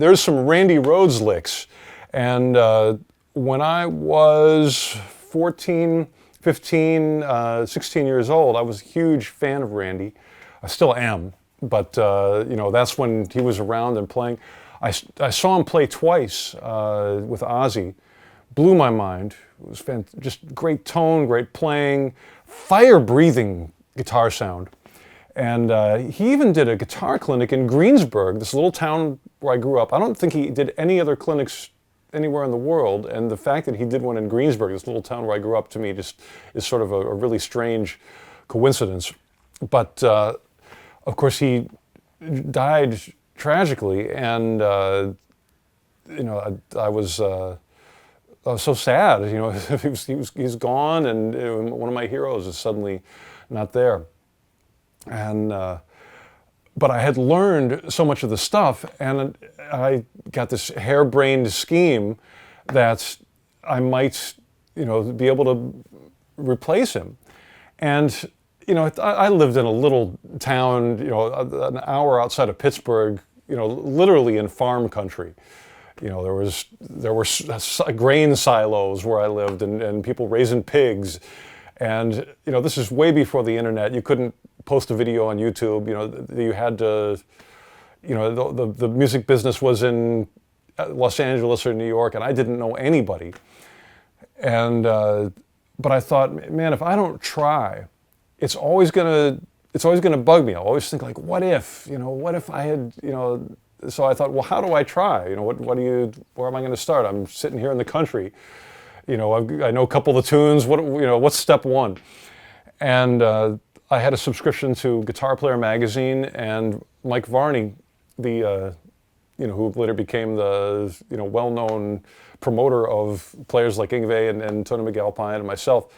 there's some Randy Rhoads licks. And when I was 14, 15, 16 years old, I was a huge fan of Randy. I still am, but you know, that's when he was around and playing. I saw him play twice with Ozzy. Blew my mind. It was just great tone, great playing, fire-breathing guitar sound. And he even did a guitar clinic in Greensburg, this little town where I grew up. I don't think he did any other clinics anywhere in the world, and the fact that he did one in Greensburg, this little town where I grew up, to me just is sort of a really strange coincidence. But of course he died tragically, and you know, I was so sad. You know, he's gone, and one of my heroes is suddenly not there. And but I had learned so much of the stuff, and I got this harebrained scheme that I might, you know, be able to replace him. And you know, I lived in a little town, you know, an hour outside of Pittsburgh, you know, literally in farm country. You know, there were grain silos where I lived, and people raising pigs. And you know, this is way before the internet. You couldn't post a video on YouTube. You know, you had to, you know, the music business was in Los Angeles or New York, and I didn't know anybody. And but I thought, man, if I don't try, it's always gonna bug me. I always think, like, what if, you know, what if I had, you know. So I thought, well, how do I try? You know, where am I going to start? I'm sitting here in the country. You know, I know a couple of the tunes. What's step one? And I had a subscription to Guitar Player magazine, and Mike Varney, the you know, who later became the, you know, well-known promoter of players like Yngwie and Tony McAlpine and myself,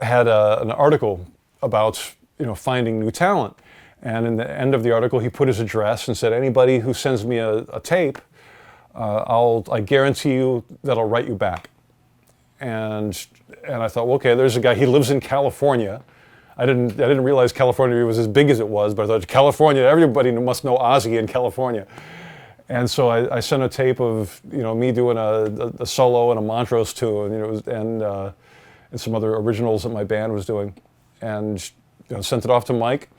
had an article about, you know, finding new talent. And in the end of the article, he put his address and said, anybody who sends me a tape, I guarantee you that I'll write you back. And I thought, well, okay, there's a guy, he lives in California. I didn't realize California was as big as it was, but I thought, California, everybody must know Ozzy in California. And so I sent a tape of, you know, me doing a solo and a Montrose tune, you know, and some other originals that my band was doing, and you know, sent it off to Mike.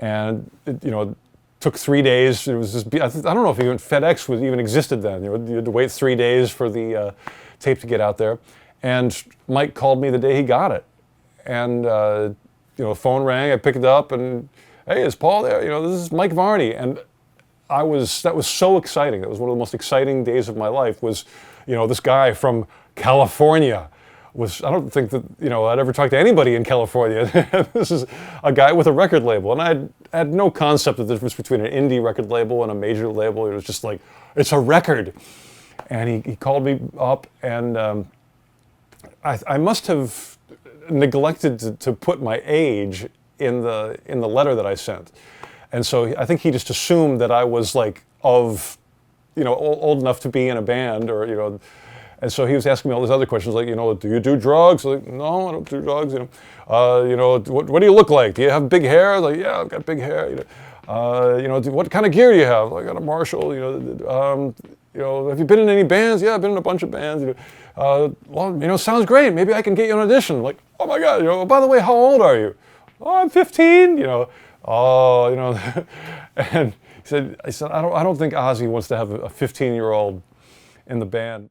And it, you know, took 3 days. It was this, I don't know if even FedEx even existed then. You know, you had to wait 3 days for the tape to get out there. And Mike called me the day he got it. And you know, the phone rang. I picked it up, and hey, is Paul there? You know, this is Mike Varney. And that was so exciting. That was one of the most exciting days of my life. Was, you know, this guy from California. I don't think that, you know, I'd ever talk to anybody in California. This is a guy with a record label, and I had no concept of the difference between an indie record label and a major label. It was just like, it's a record. And he called me up, and I must have neglected to put my age in the letter that I sent. And so I think he just assumed that I was like of, you know, old enough to be in a band, or, you know. And so he was asking me all these other questions, like, you know, do you do drugs? Like, no, I don't do drugs. You know, what do you look like? Do you have big hair? Like, yeah, I've got big hair. You know, what kind of gear do you have? Like, I got a Marshall. You know, have you been in any bands? Yeah, I've been in a bunch of bands. You know, well, you know, sounds great. Maybe I can get you an audition. Like, oh my God, you know, by the way, how old are you? Oh, I'm 15. You know, oh, you know, and I said, I don't think Ozzy wants to have a 15-year-old in the band.